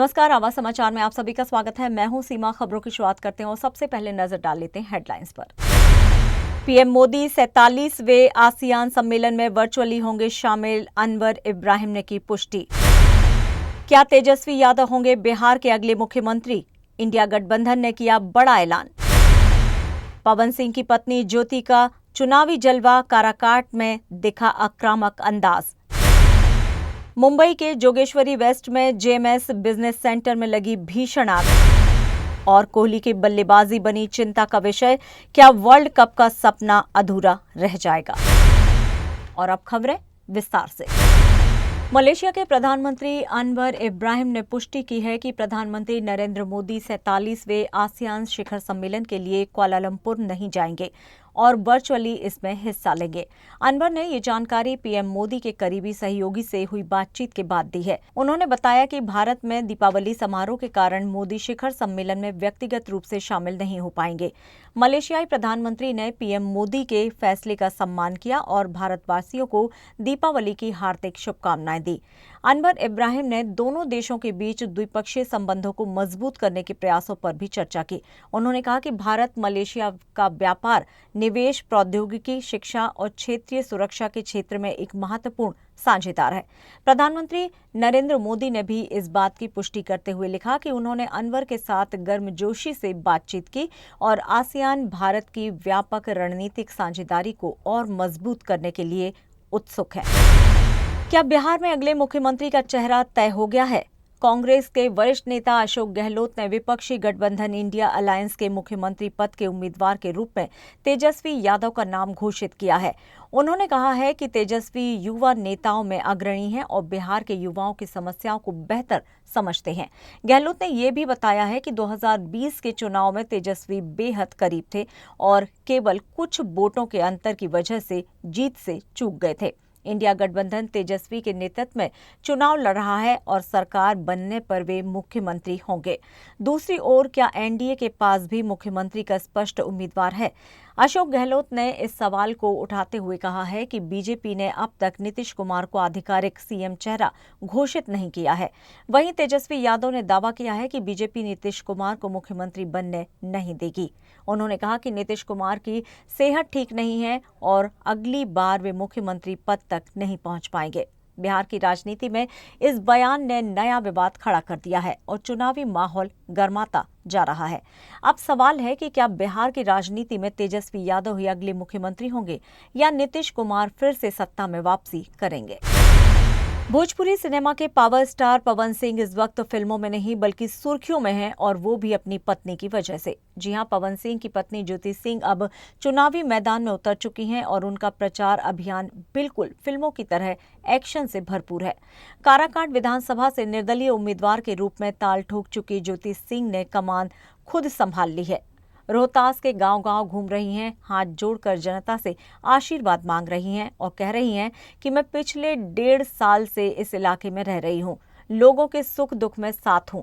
नमस्कार, आवाज समाचार में आप सभी का स्वागत है। मैं हूं सीमा। खबरों की शुरुआत करते हैं और सबसे पहले नजर डाल लेते हैं हेडलाइंस पर। पीएम मोदी 47वें आसियान सम्मेलन में वर्चुअली होंगे शामिल, अनवर इब्राहिम ने की पुष्टि। क्या तेजस्वी यादव होंगे बिहार के अगले मुख्यमंत्री? इंडिया गठबंधन ने किया बड़ा ऐलान। पवन सिंह की पत्नी ज्योति का चुनावी जलवा, काराकाट में दिखा आक्रामक अंदाज। मुंबई के जोगेश्वरी वेस्ट में जेएमएस बिजनेस सेंटर में लगी भीषण आग। और कोहली की बल्लेबाजी बनी चिंता का विषय, क्या वर्ल्ड कप का सपना अधूरा रह जाएगा? और अब खबरें विस्तार से। मलेशिया के प्रधानमंत्री अनवर इब्राहिम ने पुष्टि की है कि प्रधानमंत्री नरेंद्र मोदी 47वें आसियान शिखर सम्मेलन के लिए कुआलालंपुर नहीं जाएंगे और वर्चुअली इसमें हिस्सा लेंगे। अनवर ने ये जानकारी पीएम मोदी के करीबी सहयोगी से हुई बातचीत के बाद दी है। उन्होंने बताया कि भारत में दीपावली समारोह के कारण मोदी शिखर सम्मेलन में व्यक्तिगत रूप से शामिल नहीं हो पाएंगे। मलेशियाई प्रधानमंत्री ने पीएम मोदी के फैसले का सम्मान किया और भारतवासियों को दीपावली की हार्दिक शुभकामनाएं दी। अनवर इब्राहिम ने दोनों देशों के बीच द्विपक्षीय संबंधों को मजबूत करने के प्रयासों पर भी चर्चा की। उन्होंने कहा कि भारत मलेशिया का व्यापार, निवेश, प्रौद्योगिकी, शिक्षा और क्षेत्रीय सुरक्षा के क्षेत्र में एक महत्वपूर्ण साझेदार है। प्रधानमंत्री नरेंद्र मोदी ने भी इस बात की पुष्टि करते हुए लिखा कि उन्होंने अनवर के साथ गर्मजोशी से बातचीत की और आसियान भारत की व्यापक रणनीतिक साझेदारी को और मजबूत करने के लिए उत्सुक है। क्या बिहार में अगले मुख्यमंत्री का चेहरा तय हो गया है? कांग्रेस के वरिष्ठ नेता अशोक गहलोत ने विपक्षी गठबंधन इंडिया अलायंस के मुख्यमंत्री पद के उम्मीदवार के रूप में तेजस्वी यादव का नाम घोषित किया है। उन्होंने कहा है कि तेजस्वी युवा नेताओं में अग्रणी हैं और बिहार के युवाओं की समस्याओं को बेहतर समझते हैं। गहलोत ने यह भी बताया है कि 2020 के चुनाव में तेजस्वी बेहद करीब थे और केवल कुछ वोटों के अंतर की वजह से जीत से चूक गए थे। इंडिया गठबंधन तेजस्वी के नेतृत्व में चुनाव लड़ रहा है और सरकार बनने पर वे मुख्यमंत्री होंगे। दूसरी ओर, क्या एनडीए के पास भी मुख्यमंत्री का स्पष्ट उम्मीदवार है? अशोक गहलोत ने इस सवाल को उठाते हुए कहा है कि बीजेपी ने अब तक नीतीश कुमार को आधिकारिक सीएम चेहरा घोषित नहीं किया है। वहीं तेजस्वी यादव ने दावा किया है कि बीजेपी नीतीश कुमार को मुख्यमंत्री बनने नहीं देगी। उन्होंने कहा कि नीतीश कुमार की सेहत ठीक नहीं है और अगली बार वे मुख्यमंत्री पद तक नहीं पहुंच पाएंगे। बिहार की राजनीति में इस बयान ने नया विवाद खड़ा कर दिया है और चुनावी माहौल गर्माता जा रहा है। अब सवाल है कि क्या बिहार की राजनीति में तेजस्वी यादव ही अगले मुख्यमंत्री होंगे या नीतीश कुमार फिर से सत्ता में वापसी करेंगे? भोजपुरी सिनेमा के पावर स्टार पवन सिंह इस वक्त फिल्मों में नहीं बल्कि सुर्खियों में हैं और वो भी अपनी पत्नी की वजह से। जी हां, पवन सिंह की पत्नी ज्योति सिंह अब चुनावी मैदान में उतर चुकी हैं और उनका प्रचार अभियान बिल्कुल फिल्मों की तरह एक्शन से भरपूर है। काराकाट विधानसभा से निर्दलीय उम्मीदवार के रूप में ताल ठोक चुकी ज्योति सिंह ने कमान खुद संभाल ली है। रोहतास के गांव-गांव घूम रही हैं, हाथ जोड़कर जनता से आशीर्वाद मांग रही हैं और कह रही हैं कि मैं पिछले 1.5 साल से इस इलाके में रह रही हूं, लोगों के सुख दुख में साथ हूं।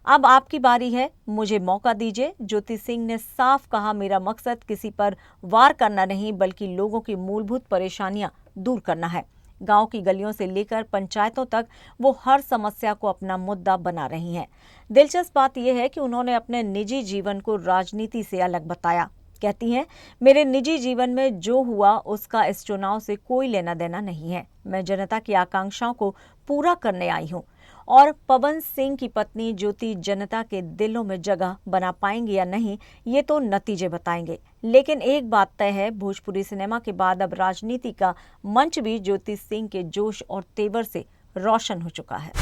अब आपकी बारी है, मुझे मौका दीजिए। ज्योति सिंह ने साफ कहा, मेरा मकसद किसी पर वार करना नहीं बल्कि लोगों की मूलभूत परेशानियां दूर करना है। गांव की गलियों से लेकर पंचायतों तक वो हर समस्या को अपना मुद्दा बना रही हैं। दिलचस्प बात यह है कि उन्होंने अपने निजी जीवन को राजनीति से अलग बताया। कहती हैं, मेरे निजी जीवन में जो हुआ उसका इस चुनाव से कोई लेना देना नहीं है। मैं जनता की आकांक्षाओं को पूरा करने आई हूं। और पवन सिंह की पत्नी ज्योति जनता के दिलों में जगह बना पाएंगी या नहीं, ये तो नतीजे बताएंगे। लेकिन एक बात तय है, भोजपुरी सिनेमा के बाद अब राजनीति का मंच भी ज्योति सिंह के जोश और तेवर से रोशन हो चुका है।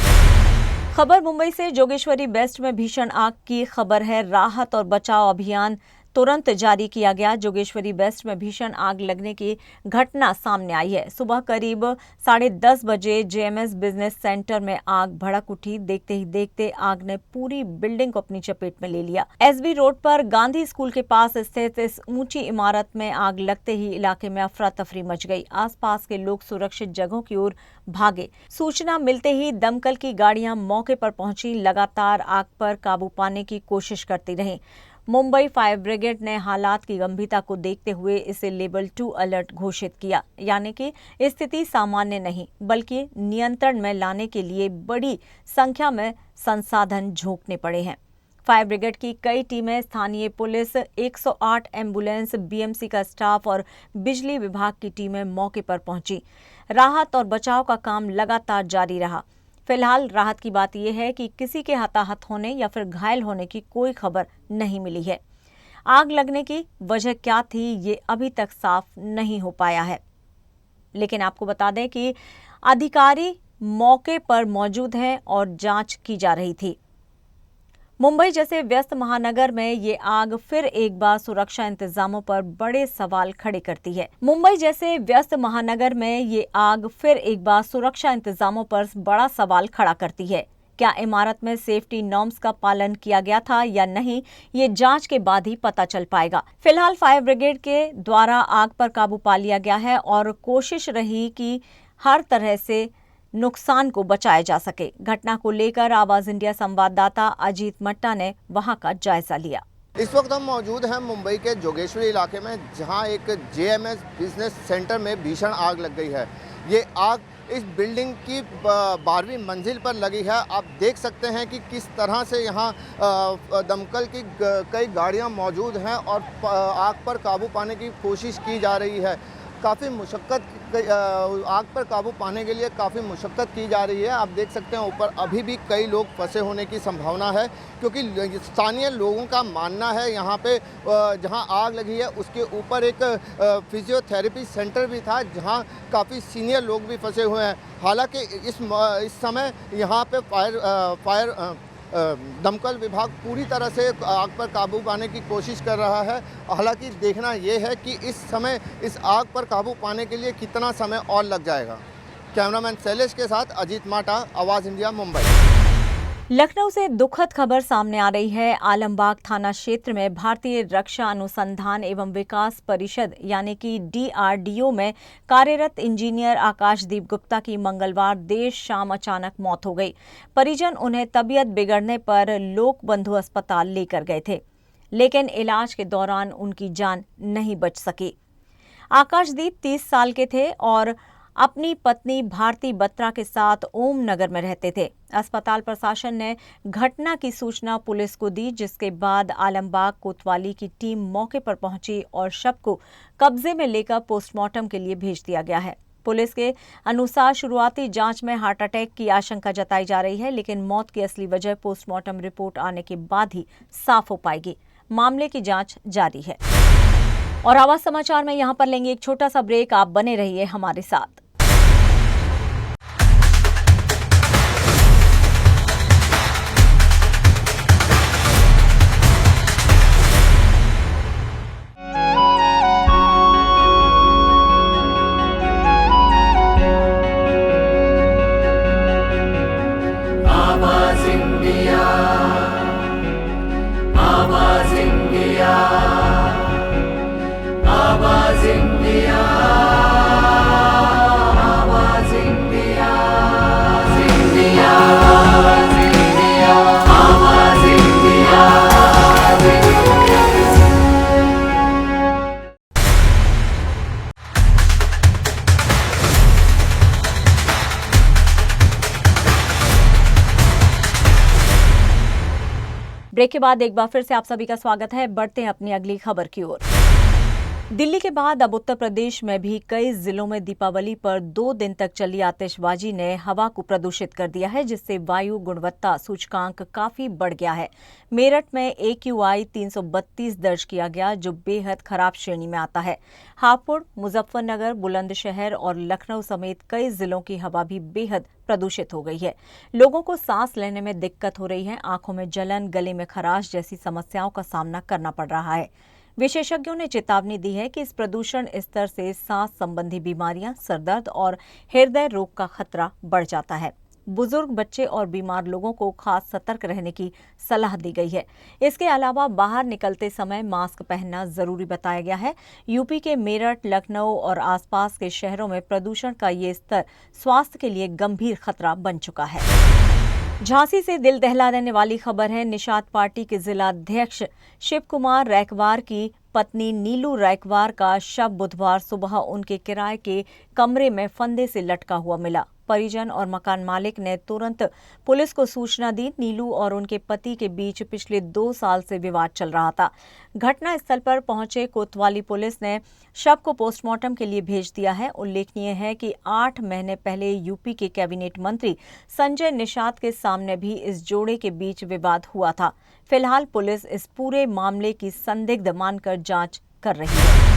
खबर मुंबई से। जोगेश्वरी वेस्ट में भीषण आग की खबर है। राहत और बचाव अभियान तुरंत जारी किया गया। जोगेश्वरी वेस्ट में भीषण आग लगने की घटना सामने आई है। सुबह करीब 10:30 बजे जेएमएस बिजनेस सेंटर में आग भड़क उठी। देखते ही देखते आग ने पूरी बिल्डिंग को अपनी चपेट में ले लिया। एसबी रोड पर गांधी स्कूल के पास स्थित इस ऊंची इमारत में आग लगते ही इलाके में अफरा तफरी मच गई। आसपास के लोग सुरक्षित जगहों की ओर भागे। सूचना मिलते ही दमकल की गाड़ियां मौके पर पहुंची, लगातार आग पर काबू पाने की कोशिश करती रहीं। मुंबई फायर ब्रिगेड ने हालात की गंभीरता को देखते हुए इसे लेवल 2 अलर्ट घोषित किया, यानी कि स्थिति सामान्य नहीं बल्कि नियंत्रण में लाने के लिए बड़ी संख्या में संसाधन झोंकने पड़े हैं। फायर ब्रिगेड की कई टीमें, स्थानीय पुलिस, 108 एम्बुलेंस, बीएमसी का स्टाफ और बिजली विभाग की टीमें मौके पर पहुंची। राहत और बचाव का काम लगातार जारी रहा। फिलहाल राहत की बात यह है कि किसी के हताहत होने या फिर घायल होने की कोई खबर नहीं मिली है। आग लगने की वजह क्या थी, ये अभी तक साफ नहीं हो पाया है। लेकिन आपको बता दें कि अधिकारी मौके पर मौजूद हैं और जांच की जा रही थी। मुंबई जैसे व्यस्त महानगर में ये आग फिर एक बार सुरक्षा इंतजामों पर बड़े सवाल खड़े करती है। मुंबई जैसे व्यस्त महानगर में ये आग फिर एक बार सुरक्षा इंतजामों पर बड़ा सवाल खड़ा करती है। क्या इमारत में सेफ्टी नॉर्म्स का पालन किया गया था या नहीं, ये जांच के बाद ही पता चल पाएगा। फिलहाल फायर ब्रिगेड के द्वारा आग पर काबू पा लिया गया है और कोशिश रही कि हर तरह से नुकसान को बचाया जा सके। घटना को लेकर आवाज इंडिया संवाददाता अजीत मट्टा ने वहां का जायजा लिया। इस वक्त हम मौजूद हैं मुंबई के जोगेश्वरी इलाके में, जहां एक जेएमएस बिजनेस सेंटर में भीषण आग लग गई है। ये आग इस बिल्डिंग की 12वीं मंजिल पर लगी है। आप देख सकते हैं कि किस तरह से यहाँ दमकल की कई गाड़ियाँ मौजूद हैं और आग पर काबू पाने की कोशिश की जा रही है। काफ़ी मुशक्क़त आग पर काबू पाने के लिए काफ़ी मुशक्क़त की जा रही है। आप देख सकते हैं ऊपर अभी भी कई लोग फंसे होने की संभावना है, क्योंकि स्थानीय लोगों का मानना है यहाँ पे जहाँ आग लगी है उसके ऊपर एक फिजियोथेरेपी सेंटर भी था, जहाँ काफ़ी सीनियर लोग भी फंसे हुए हैं। हालांकि इस समय यहाँ पे फायर दमकल विभाग पूरी तरह से आग पर काबू पाने की कोशिश कर रहा है। हालांकि देखना यह है कि इस समय इस आग पर काबू पाने के लिए कितना समय और लग जाएगा। कैमरामैन शैलेश के साथ अजीत माटा, आवाज़ इंडिया, मुंबई। लखनऊ से दुखद खबर सामने आ रही है। आलमबाग थाना क्षेत्र में भारतीय रक्षा अनुसंधान एवं विकास परिषद यानी कि DRDO में कार्यरत इंजीनियर आकाशदीप गुप्ता की मंगलवार देर शाम अचानक मौत हो गई। परिजन उन्हें तबीयत बिगड़ने पर लोक बंधु अस्पताल लेकर गए थे, लेकिन इलाज के दौरान उनकी जान नहीं बच सकी। आकाशदीप 30 साल के थे और अपनी पत्नी भारती बत्रा के साथ ओम नगर में रहते थे। अस्पताल प्रशासन ने घटना की सूचना पुलिस को दी, जिसके बाद आलमबाग कोतवाली की टीम मौके पर पहुंची और शव को कब्जे में लेकर पोस्टमार्टम के लिए भेज दिया गया है। पुलिस के अनुसार शुरुआती जांच में हार्ट अटैक की आशंका जताई जा रही है, लेकिन मौत की असली वजह पोस्टमार्टम रिपोर्ट आने के बाद ही साफ हो पाएगी। मामले की जांच जारी है। और आवाज समाचार में यहाँ पर लेंगे एक छोटा सा ब्रेक। आप बने रहिए हमारे साथ। ब्रेक के बाद एक बार फिर से आप सभी का स्वागत है। बढ़ते हैं अपनी अगली खबर की ओर। दिल्ली के बाद अब उत्तर प्रदेश में भी कई जिलों में दीपावली पर 2 दिन तक चली आतिशबाजी ने हवा को प्रदूषित कर दिया है, जिससे वायु गुणवत्ता सूचकांक काफी बढ़ गया है। मेरठ में AQI 332 दर्ज किया गया, जो बेहद खराब श्रेणी में आता है। हापुड़, मुजफ्फरनगर, बुलंदशहर और लखनऊ समेत कई जिलों की हवा भी बेहद प्रदूषित हो गई है। लोगों को सांस लेने में दिक्कत हो रही है, आंखों में जलन, गले में खराश जैसी समस्याओं का सामना करना पड़ रहा है। विशेषज्ञों ने चेतावनी दी है कि इस प्रदूषण स्तर से सांस संबंधी बीमारियां, सरदर्द और हृदय रोग का खतरा बढ़ जाता है। बुजुर्ग, बच्चे और बीमार लोगों को खास सतर्क रहने की सलाह दी गई है। इसके अलावा बाहर निकलते समय मास्क पहनना जरूरी बताया गया है। यूपी के मेरठ, लखनऊ और आसपास के शहरों में प्रदूषण का ये स्तर स्वास्थ्य के लिए गंभीर खतरा बन चुका है। झांसी से दिल दहला देने वाली खबर है। निषाद पार्टी के जिलाध्यक्ष शिव कुमार रैकवार की पत्नी नीलू रैकवार का शव बुधवार सुबह उनके किराए के कमरे में फंदे से लटका हुआ मिला। परिजन और मकान मालिक ने तुरंत पुलिस को सूचना दी। नीलू और उनके पति के बीच पिछले 2 साल से विवाद चल रहा था। घटना स्थल पर पहुंचे कोतवाली पुलिस ने शव को पोस्टमार्टम के लिए भेज दिया है। उल्लेखनीय है कि 8 महीने पहले यूपी के कैबिनेट मंत्री संजय निषाद के सामने भी इस जोड़े के बीच विवाद हुआ था। फिलहाल पुलिस इस पूरे मामले की संदिग्ध मानकर जांच कर रही है।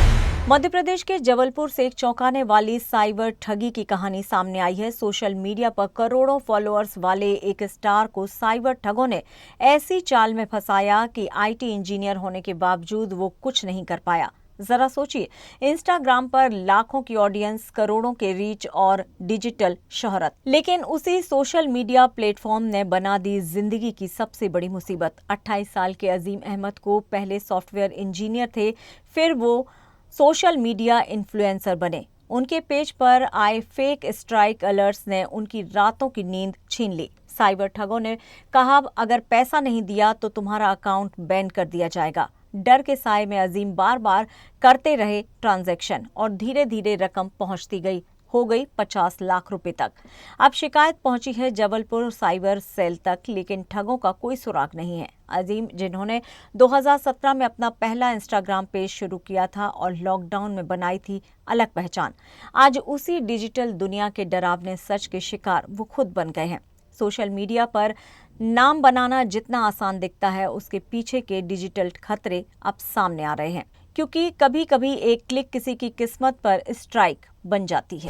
मध्य प्रदेश के जबलपुर से एक चौंकाने वाली साइबर ठगी की कहानी सामने आई है। सोशल मीडिया पर करोड़ों फॉलोअर्स वाले एक स्टार को साइबर ठगों ने ऐसी चाल में फंसाया कि आईटी इंजीनियर होने के बावजूद वो कुछ नहीं कर पाया। जरा सोचिए, इंस्टाग्राम पर लाखों की ऑडियंस, करोड़ों के रीच और डिजिटल शोहरत, लेकिन उसी सोशल मीडिया प्लेटफॉर्म ने बना दी जिंदगी की सबसे बड़ी मुसीबत। 28 साल के अजीम अहमद को पहले सॉफ्टवेयर इंजीनियर थे, फिर वो सोशल मीडिया इन्फ्लुएंसर बने। उनके पेज पर आए फेक स्ट्राइक अलर्ट्स ने उनकी रातों की नींद छीन ली। साइबर ठगों ने कहा, अगर पैसा नहीं दिया तो तुम्हारा अकाउंट बैन कर दिया जाएगा। डर के साए में अजीम बार बार करते रहे ट्रांजैक्शन और धीरे धीरे रकम पहुंचती हो गई 50 लाख रुपए तक। अब शिकायत पहुंची है जबलपुर साइबर सेल तक, लेकिन ठगों का कोई सुराग नहीं है। अजीम, जिन्होंने 2017 में अपना पहला इंस्टाग्राम पेज शुरू किया था और लॉकडाउन में बनाई थी अलग पहचान, आज उसी डिजिटल दुनिया के डरावने सच के शिकार वो खुद बन गए हैं। सोशल मीडिया पर नाम बनाना जितना आसान दिखता है, उसके पीछे के डिजिटल खतरे अब सामने आ रहे हैं, क्योंकि कभी कभी एक क्लिक किसी की किस्मत पर स्ट्राइक बन जाती है।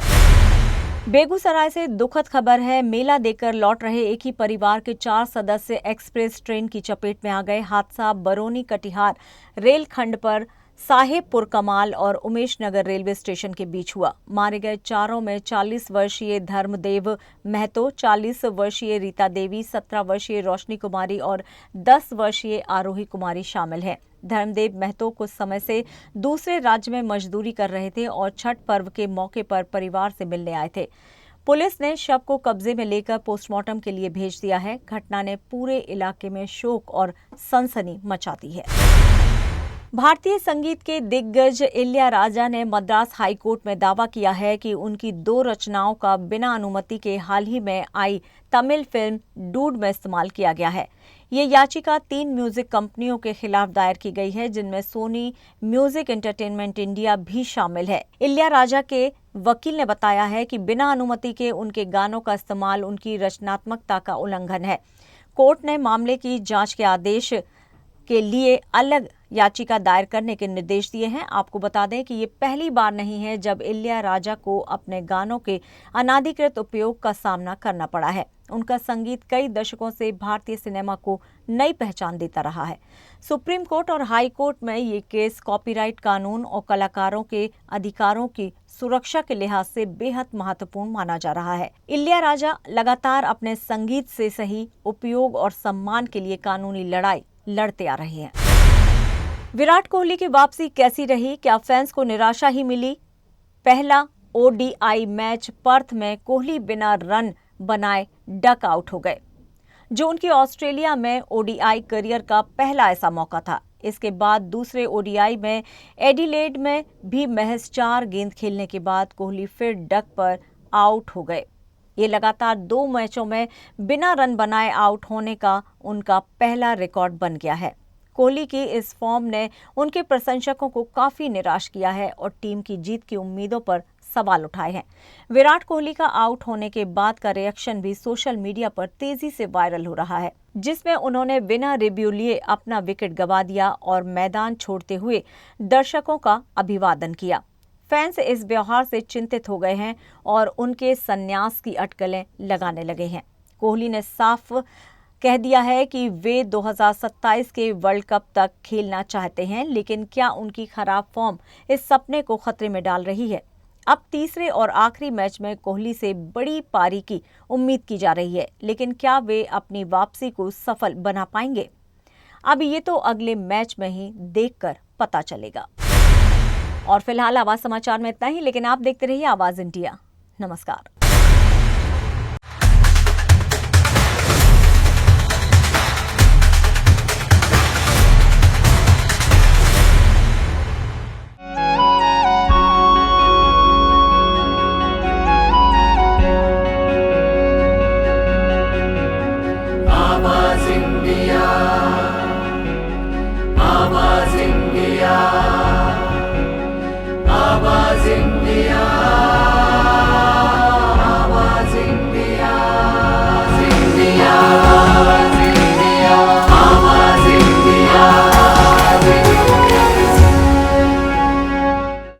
बेगूसराय से दुखद खबर है। मेला देकर लौट रहे एक ही परिवार के 4 सदस्य एक्सप्रेस ट्रेन की चपेट में आ गए। हादसा बरौनी कटिहार रेलखंड पर साहेबपुर कमाल और उमेश नगर रेलवे स्टेशन के बीच हुआ। मारे गए चारों में 40 वर्षीय धर्मदेव महतो, 40 वर्षीय रीता देवी, 17 वर्षीय रोशनी कुमारी और 10 वर्षीय आरोही कुमारी शामिल हैं। धर्मदेव महतो कुछ समय से दूसरे राज्य में मजदूरी कर रहे थे और छठ पर्व के मौके पर परिवार से मिलने आए थे। पुलिस ने शव को कब्जे में लेकर पोस्टमार्टम के लिए भेज दिया है। घटना ने पूरे इलाके में शोक और सनसनी मचा दी है। भारतीय संगीत के दिग्गज इलैयाराजा ने मद्रास हाई कोर्ट में दावा किया है कि उनकी 2 रचनाओं का बिना अनुमति के हाल ही में आई तमिल फिल्म डूड में इस्तेमाल किया गया है। ये याचिका 3 म्यूजिक कंपनियों के खिलाफ दायर की गई है, जिनमें सोनी म्यूजिक एंटरटेनमेंट इंडिया भी शामिल है। इलैयाराजा के वकील ने बताया है कि बिना अनुमति के उनके गानों का इस्तेमाल उनकी रचनात्मकता का उल्लंघन है। कोर्ट ने मामले की जांच के आदेश के लिए अलग याचिका दायर करने के निर्देश दिए हैं। आपको बता दें कि ये पहली बार नहीं है जब इलैयाराजा को अपने गानों के अनाधिकृत उपयोग का सामना करना पड़ा है। उनका संगीत कई दशकों से भारतीय सिनेमा को नई पहचान देता रहा है। सुप्रीम कोर्ट और हाई कोर्ट में ये केस कॉपीराइट कानून और कलाकारों के अधिकारों की सुरक्षा के लिहाज से बेहद महत्वपूर्ण माना जा रहा है। इलैयाराजा लगातार अपने संगीत से सही उपयोग और सम्मान के लिए कानूनी लड़ाई लड़ते आ रहे हैं। विराट कोहली की वापसी कैसी रही? क्या फैंस को निराशा ही मिली? पहला ओडीआई मैच पर्थ में कोहली बिना रन बनाए डक आउट हो गए, जो उनकी ऑस्ट्रेलिया में ओडीआई करियर का पहला ऐसा मौका था। इसके बाद दूसरे ओडीआई में एडिलेड में भी महज 4 गेंद खेलने के बाद कोहली फिर डक पर आउट हो गए। ये लगातार 2 मैचों में बिना रन बनाए आउट होने का उनका पहला रिकॉर्ड बन गया है। कोहली की इस फॉर्म ने उनके प्रशंसकों को काफी निराश किया है और टीम की जीत की उम्मीदों पर सवाल उठाए हैं। विराट कोहली का आउट होने के बाद का रिएक्शन भी सोशल मीडिया पर तेजी से वायरल हो रहा है, जिसमें उन्होंने बिना रिव्यू लिए अपना विकेट गंवा दिया और मैदान छोड़ते हुए दर्शकों का अभिवादन किया। फैंस इस व्यवहार से चिंतित हो गए हैं और उनके संन्यास की अटकलें लगाने लगे हैं। कोहली ने साफ कह दिया है कि वे 2027 के वर्ल्ड कप तक खेलना चाहते हैं, लेकिन क्या उनकी खराब फॉर्म इस सपने को खतरे में डाल रही है? अब तीसरे और आखिरी मैच में कोहली से बड़ी पारी की उम्मीद की जा रही है, लेकिन क्या वे अपनी वापसी को सफल बना पाएंगे? अब ये तो अगले मैच में ही देखकर पता चलेगा। और फिलहाल आवाज समाचार में इतना ही, लेकिन आप देखते रहिए आवाज इंडिया। नमस्कार।